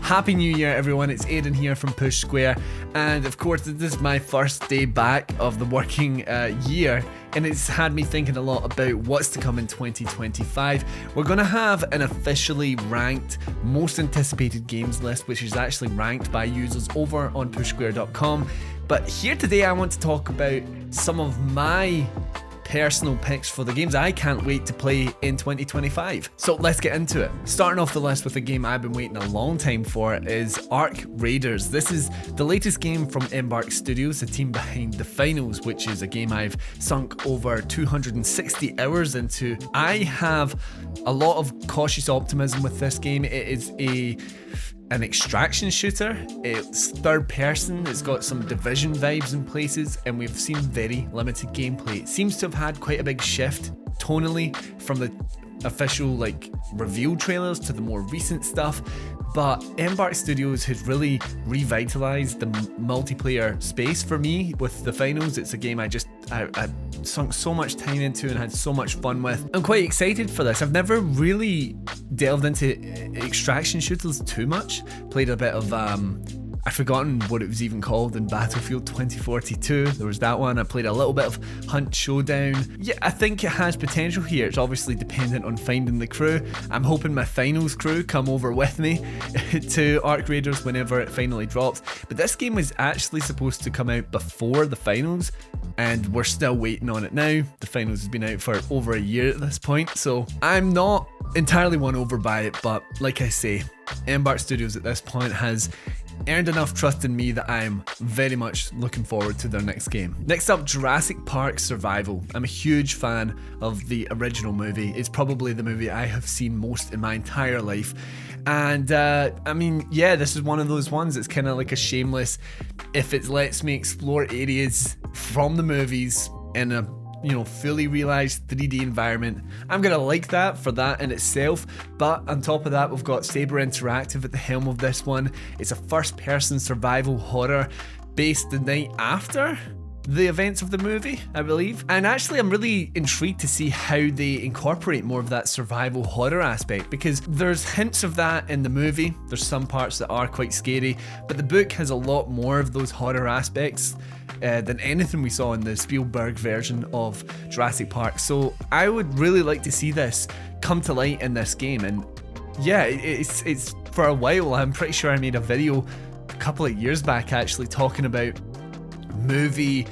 Happy New Year everyone, it's Aidan here from Push Square, and of course this is my first day back of the working year, and it's had me thinking a lot about what's to come in 2025. We're going to have an officially ranked most anticipated games list, which is actually ranked by users over on pushsquare.com, but here today I want to talk about some of my personal picks for the games I can't wait to play in 2025. So let's get into it. Starting off the list with a game I've been waiting a long time for is Arc Raiders. This is the latest game from Embark Studios, the team behind The Finals, which is a game I've sunk over 260 hours into. I have a lot of cautious optimism with this game. It is an extraction shooter. It's third person, it's got some Division vibes in places, and we've seen very limited gameplay. It seems to have had quite a big shift tonally from the official reveal trailers to the more recent stuff, but Embark Studios has really revitalized the multiplayer space for me with The Finals. It's a game I sunk so much time into and had so much fun with. I'm quite excited for this. I've never really delved into extraction shooters too much. Played a bit of I've forgotten what it was even called in Battlefield 2042. There was that one. I played a little bit of Hunt Showdown. Yeah, I think it has potential here. It's obviously dependent on finding the crew. I'm hoping my Finals crew come over with me to Arc Raiders whenever it finally drops. But this game was actually supposed to come out before the Finals, and we're still waiting on it now. The Finals has been out for over a year at this point, so I'm not entirely won over by it, but like I say, Embark Studios at this point has earned enough trust in me that I'm very much looking forward to their next game. Next up, Jurassic Park Survival. I'm a huge fan of the original movie. It's probably the movie I have seen most in my entire life. And I mean, yeah, this is one of those ones that's kind of like a shameless, if it lets me explore areas from the movies in a fully realized 3D environment, I'm gonna like that for that in itself. But on top of that, we've got Saber Interactive at the helm of this one. It's a first-person survival horror based the night after the events of the movie, I believe. And actually, I'm really intrigued to see how they incorporate more of that survival horror aspect, because there's hints of that in the movie. There's some parts that are quite scary, but the book has a lot more of those horror aspects than anything we saw in the Spielberg version of Jurassic Park. So I would really like to see this come to light in this game. And yeah, it's for a while, I'm pretty sure I made a video a couple of years back actually talking about movie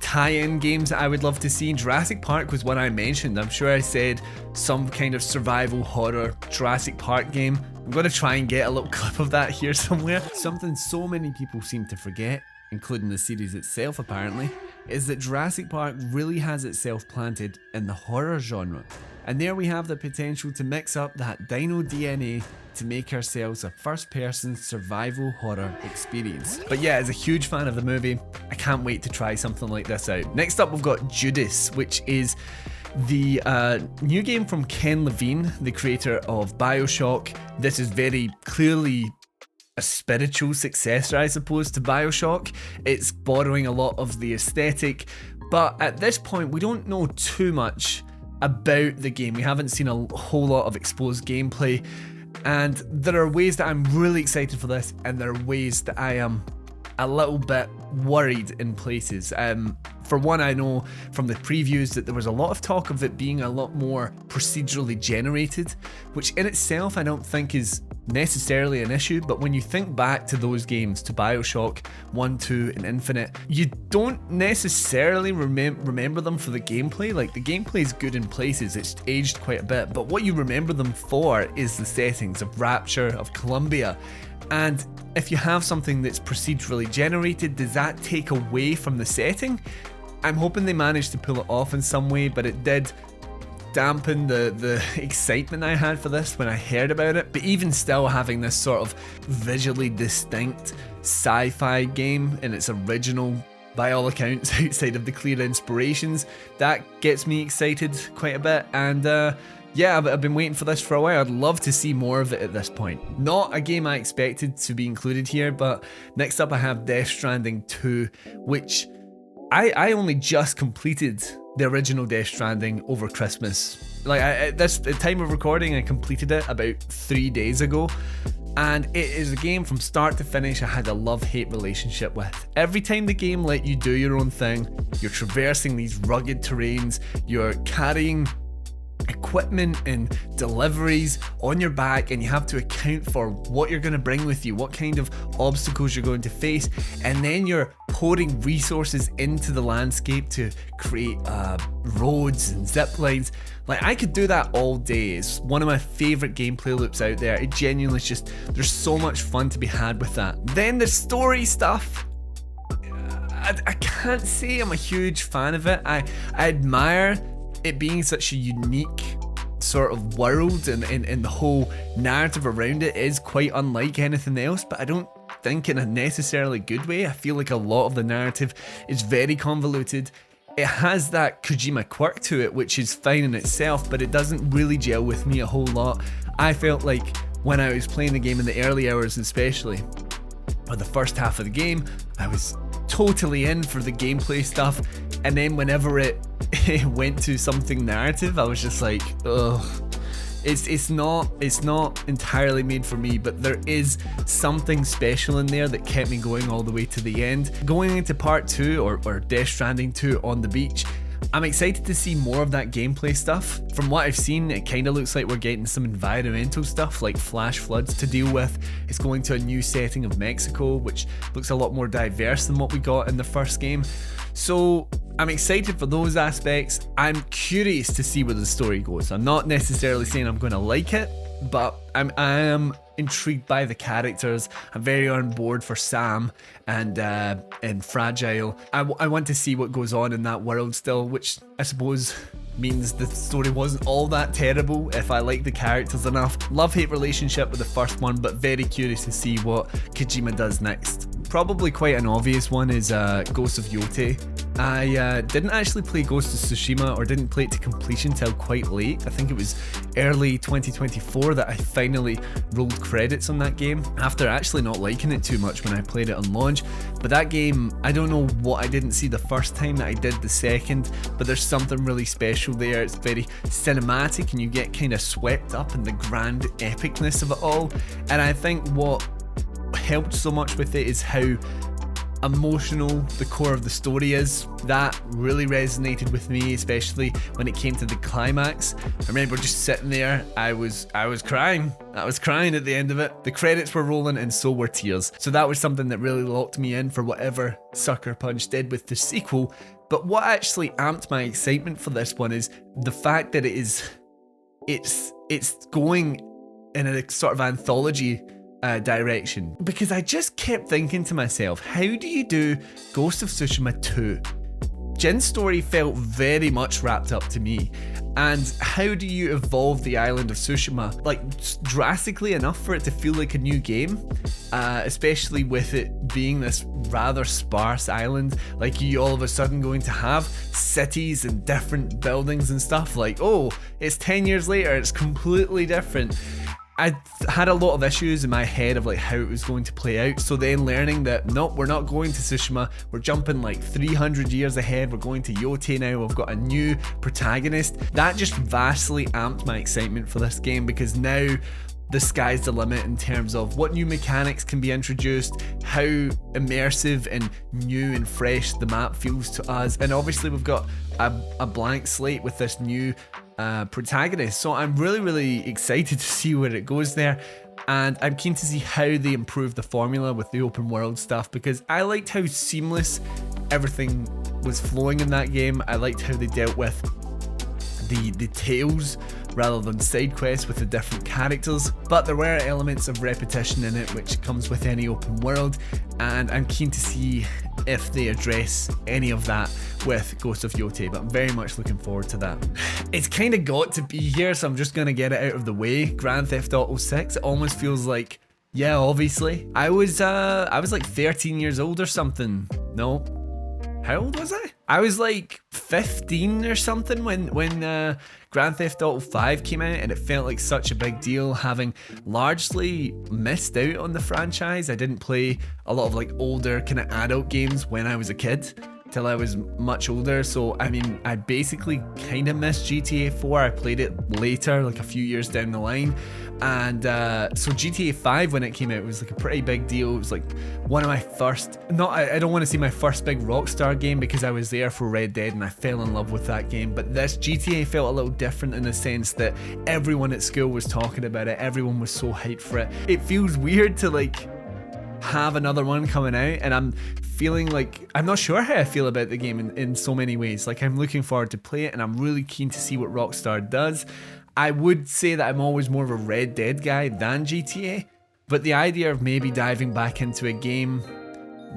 tie-in games that I would love to see. Jurassic Park was one I mentioned. I'm sure I said some kind of survival horror Jurassic Park game. I'm going to try and get a little clip of that here somewhere. Something so many people seem to forget, including the series itself apparently, is that Jurassic Park really has itself planted in the horror genre. And there we have the potential to mix up that dino DNA to make ourselves a first-person survival horror experience. But yeah, as a huge fan of the movie, I can't wait to try something like this out. Next up, we've got Judas, which is the new game from Ken Levine, the creator of BioShock. This is very clearly a spiritual successor, I suppose, to BioShock. It's borrowing a lot of the aesthetic, but at this point, we don't know too much about the game. We haven't seen a whole lot of exposed gameplay, and there are ways that I'm really excited for this, and there are ways that I am a little bit worried in places. For one, I know from the previews that there was a lot of talk of it being a lot more procedurally generated, which in itself I don't think is necessarily an issue, but when you think back to those games, to BioShock 1, 2 and Infinite, you don't necessarily remember them for the gameplay. Like, the gameplay is good in places, it's aged quite a bit, but what you remember them for is the settings of Rapture, of Columbia. And if you have something that's procedurally generated, does that take away from the setting? I'm hoping they managed to pull it off in some way, but it did dampen the excitement I had for this when I heard about it. But even still, having this sort of visually distinct sci-fi game in its original, by all accounts, outside of the clear inspirations, that gets me excited quite a bit. And yeah, I've been waiting for this for a while. I'd love to see more of it at this point. Not a game I expected to be included here, but next up I have Death Stranding 2, which I only just completed the original Death Stranding over Christmas. Like, at this time of recording, I completed it about 3 days ago. And it is a game from start to finish I had a love-hate relationship with. Every time the game let you do your own thing, you're traversing these rugged terrains, you're carrying equipment and deliveries on your back, and you have to account for what you're going to bring with you, what kind of obstacles you're going to face, and then you're pouring resources into the landscape to create roads and zip lines. Like, I could do that all day. It's one of my favorite gameplay loops out there. It genuinely is just, there's so much fun to be had with that. Then the story stuff, I can't say I'm a huge fan of it. I admire it being such a unique sort of world, and the whole narrative around it is quite unlike anything else, but I don't think in a necessarily good way. I feel like a lot of the narrative is very convoluted. It has that Kojima quirk to it, which is fine in itself, but it doesn't really gel with me a whole lot. I felt like when I was playing the game in the early hours especially, or the first half of the game, I was totally in for the gameplay stuff, and then whenever it went to something narrative, I was just like, ugh. It's not entirely made for me, but there is something special in there that kept me going all the way to the end. Going into part 2 or Death Stranding 2 on the beach, I'm excited to see more of that gameplay stuff. From what I've seen, it kind of looks like we're getting some environmental stuff like flash floods to deal with. It's going to a new setting of Mexico, which looks a lot more diverse than what we got in the first game. So I'm excited for those aspects. I'm curious to see where the story goes. I'm not necessarily saying I'm going to like it, but I am intrigued by the characters. I'm very on board for Sam and Fragile. I want to see what goes on in that world still, which I suppose means the story wasn't all that terrible if I like the characters enough. Love-hate relationship with the first one, but very curious to see what Kojima does next. Probably quite an obvious one is Ghost of Yotei. I didn't actually play Ghost of Tsushima, or didn't play it to completion till quite late. I think it was early 2024 that I finally rolled credits on that game, after actually not liking it too much when I played it on launch. But that game, I don't know what I didn't see the first time that I did the second, but there's something really special there. It's very cinematic, and you get kind of swept up in the grand epicness of it all. And I think what helped so much with it is how emotional the core of the story is. That really resonated with me, especially when it came to the climax. I remember just sitting there, I was crying. I was crying at the end of it. The credits were rolling and so were tears. So that was something that really locked me in for whatever Sucker Punch did with the sequel. But what actually amped my excitement for this one is the fact that it's going in a sort of anthology direction, because I just kept thinking to myself, how do you do Ghost of Tsushima 2? Jin's story felt very much wrapped up to me, and how do you evolve the island of Tsushima like drastically enough for it to feel like a new game, especially with it being this rather sparse island? Like, you all of a sudden going to have cities and different buildings and stuff, like, oh, it's 10 years later, it's completely different. I had a lot of issues in my head of like how it was going to play out, so then learning that nope, we're not going to Tsushima, we're jumping like 300 years ahead, we're going to Yotei now, we've got a new protagonist, that just vastly amped my excitement for this game, because now the sky's the limit in terms of what new mechanics can be introduced, how immersive and new and fresh the map feels to us, and obviously we've got a blank slate with this new protagonist. So I'm really excited to see where it goes there, and I'm keen to see how they improve the formula with the open world stuff, because I liked how seamless everything was flowing in that game. I liked how they dealt with the tales rather than side quests with the different characters, but there were elements of repetition in it, which comes with any open world, and I'm keen to see if they address any of that with Ghost of Yotei, but I'm very much looking forward to that. It's kind of got to be here, so I'm just gonna get it out of the way. Grand Theft Auto 6, it almost feels like, yeah, obviously. I was like 13 years old or something. No, how old was I? I was like 15 or something when Grand Theft Auto 5 came out, and it felt like such a big deal, having largely missed out on the franchise. I didn't play a lot of like older kind of adult games when I was a kid. till I was much older. So I mean, I basically kind of missed GTA 4. I played it later, like a few years down the line. And so GTA 5, when it came out, was like a pretty big deal. It was like one of my first, I don't want to say my first big Rockstar game, because I was there for Red Dead and I fell in love with that game. But this GTA felt a little different in the sense that everyone at school was talking about it. Everyone was so hyped for it. It feels weird to like have another one coming out, and I'm feeling like, I'm not sure how I feel about the game in so many ways. Like, I'm looking forward to play it, and I'm really keen to see what Rockstar does. I would say that I'm always more of a Red Dead guy than GTA, but the idea of maybe diving back into a game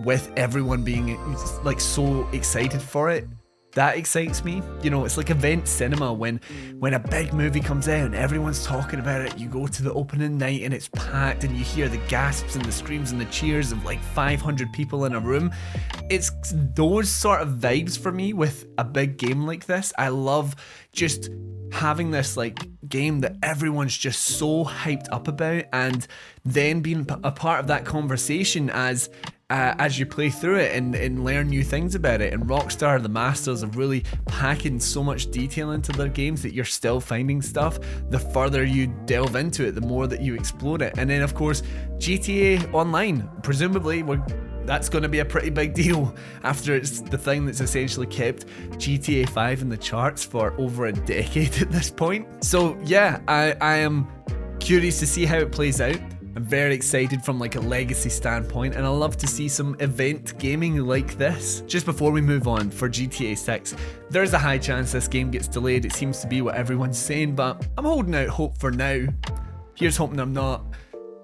with everyone being like so excited for it, that excites me. You know, it's like event cinema when a big movie comes out and everyone's talking about it. You go to the opening night and it's packed and you hear the gasps and the screams and the cheers of like 500 people in a room. It's those sort of vibes for me with a big game like this. I love just having this like game that everyone's just so hyped up about, and then being a part of that conversation as you play through it and learn new things about it. And Rockstar are the masters of really packing so much detail into their games that you're still finding stuff. The further you delve into it, the more that you explore it. And then of course GTA Online, presumably that's going to be a pretty big deal after it's the thing that's essentially kept GTA 5 in the charts for over a decade at this point. So yeah, I am curious to see how it plays out. I'm very excited from like a legacy standpoint, and I love to see some event gaming like this. Just before we move on, for GTA 6, there's a high chance this game gets delayed. It seems to be what everyone's saying, but I'm holding out hope for now. Here's hoping I'm not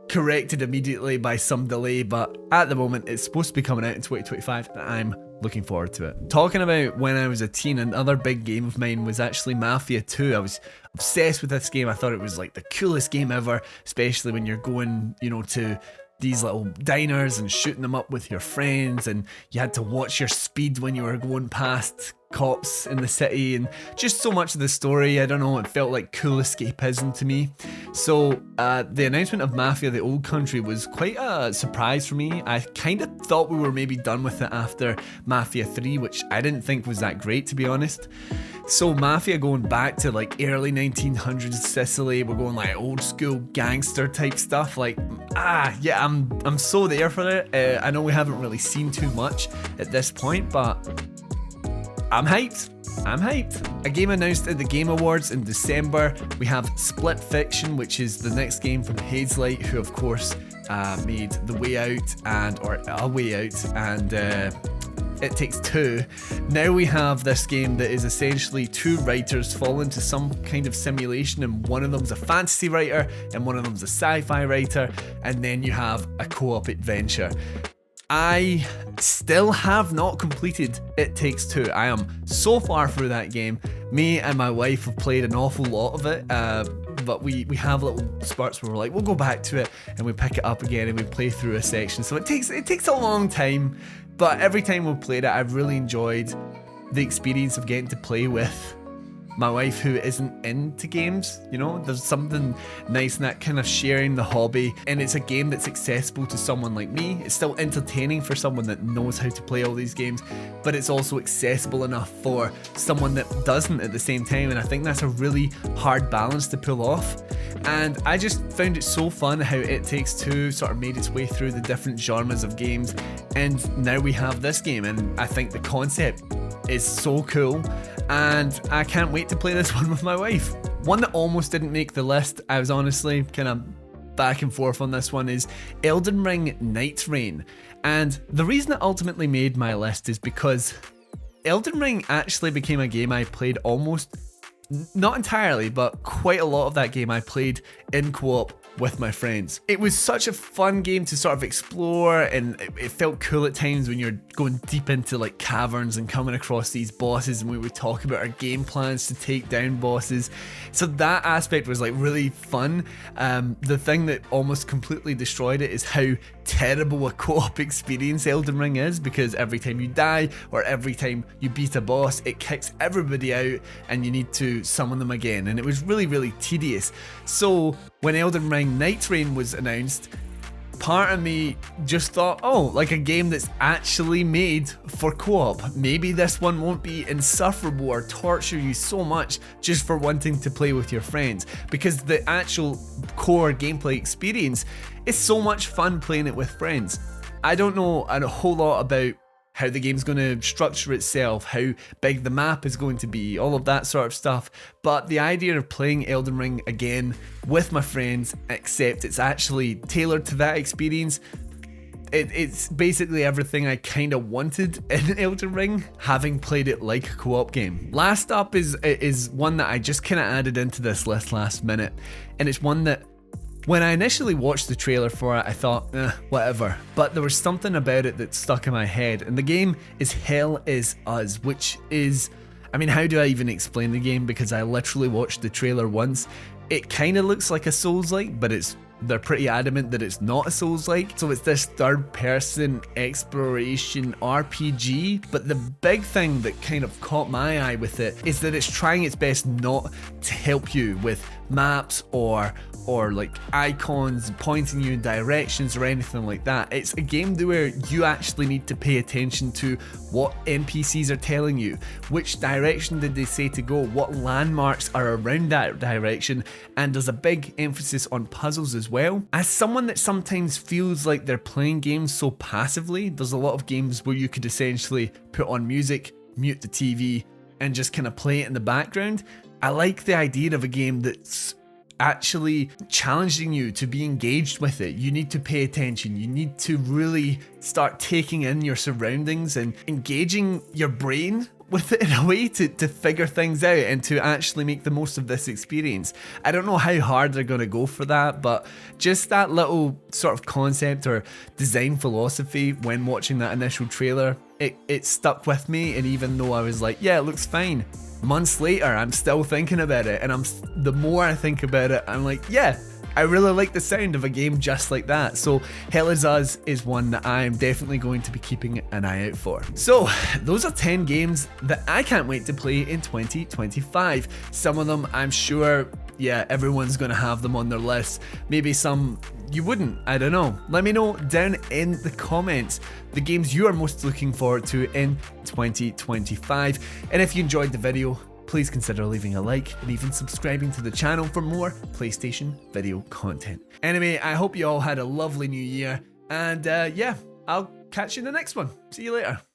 corrected immediately by some delay, but at the moment it's supposed to be coming out in 2025 and I'm looking forward to it. Talking about when I was a teen, another big game of mine was actually Mafia 2. I was obsessed with this game. I thought it was like the coolest game ever, especially when you're going, you know, to these little diners and shooting them up with your friends, and you had to watch your speed when you were going past cops in the city, and just so much of the story. I don't know, it felt like cool escapism to me. So the announcement of Mafia the Old Country was quite a surprise for me. I kind of thought we were maybe done with it after Mafia 3, which I didn't think was that great, to be honest. So Mafia going back to like early 1900s Sicily, we're going like old school gangster type stuff. Like, yeah, I'm so there for it. I know we haven't really seen too much at this point, but I'm hyped. A game announced at the Game Awards in December. We have Split Fiction, which is the next game from Hazelight, who of course made The Way Out and A Way Out and It Takes Two. Now we have this game that is essentially two writers fall into some kind of simulation, and one of them's a fantasy writer and one of them's a sci-fi writer, and then you have a co-op adventure. I still have not completed It Takes Two. I am so far through that game. Me and my wife have played an awful lot of it, but we have little spurts where we're like, we'll go back to it and we pick it up again and we play through a section. So it takes a long time, but every time we've played it, I've really enjoyed the experience of getting to play with my wife who isn't into games. You know, there's something nice in that kind of sharing the hobby, and it's a game that's accessible to someone like me. It's still entertaining for someone that knows how to play all these games, but it's also accessible enough for someone that doesn't at the same time, and I think that's a really hard balance to pull off. And I just found it so fun how It Takes Two sort of made its way through the different genres of games, and now we have this game, and I think the concept is so cool, and I can't wait to play this one with my wife. One that almost didn't make the list, I was honestly kind of back and forth on this one, is Elden Ring Nightreign. And the reason it ultimately made my list is because Elden Ring actually became a game I played almost, not entirely, but quite a lot of that game I played in co-op with my friends. It was such a fun game to sort of explore, and it felt cool at times when you're going deep into like caverns and coming across these bosses, and we would talk about our game plans to take down bosses. So that aspect was like really fun. The thing that almost completely destroyed it is how terrible a co-op experience Elden Ring is, because every time you die or every time you beat a boss, it kicks everybody out and you need to summon them again, and it was really, really tedious. So when Elden Ring Nightreign was announced, part of me just thought, oh, like a game that's actually made for co-op. Maybe this one won't be insufferable or torture you so much just for wanting to play with your friends, because the actual core gameplay experience is so much fun playing it with friends. I don't know a whole lot about how the game's going to structure itself, how big the map is going to be, all of that sort of stuff. But the idea of playing Elden Ring again with my friends, except it's actually tailored to that experience, it's basically everything I kind of wanted in Elden Ring, having played it like a co-op game. Last up is one that I just kind of added into this list last minute, and it's one that when I initially watched the trailer for it, I thought, whatever. But there was something about it that stuck in my head, and the game is Hell Is Us, which is, I mean, how do I even explain the game? Because I literally watched the trailer once. It kind of looks like a Souls-like, but they're pretty adamant that it's not a Souls-like. So it's this third-person exploration RPG, but the big thing that kind of caught my eye with it is that it's trying its best not to help you with maps or like icons pointing you in directions or anything like that. It's a game where you actually need to pay attention to what NPCs are telling you, which direction did they say to go, what landmarks are around that direction, and there's a big emphasis on puzzles as well. As someone that sometimes feels like they're playing games so passively, there's a lot of games where you could essentially put on music, mute the TV, and just kind of play it in the background. I like the idea of a game that's actually challenging you to be engaged with it. You need to pay attention. You need to really start taking in your surroundings and engaging your brain with it in a way to figure things out and to actually make the most of this experience. I don't know how hard they're going to go for that, but just that little sort of concept or design philosophy when watching that initial trailer, it stuck with me. And even though I was like, yeah, it looks fine, months later I'm still thinking about it, and the more I think about it, I'm like, yeah, I really like the sound of a game just like that. So Hell Is Us is one that I am definitely going to be keeping an eye out for. So those are 10 games that I can't wait to play in 2025. Some of them I'm sure, yeah, everyone's gonna have them on their list. Maybe some you wouldn't, I don't know. Let me know down in the comments the games you are most looking forward to in 2025. And if you enjoyed the video, please consider leaving a like and even subscribing to the channel for more PlayStation video content. Anyway, I hope you all had a lovely new year, and yeah, I'll catch you in the next one. See you later.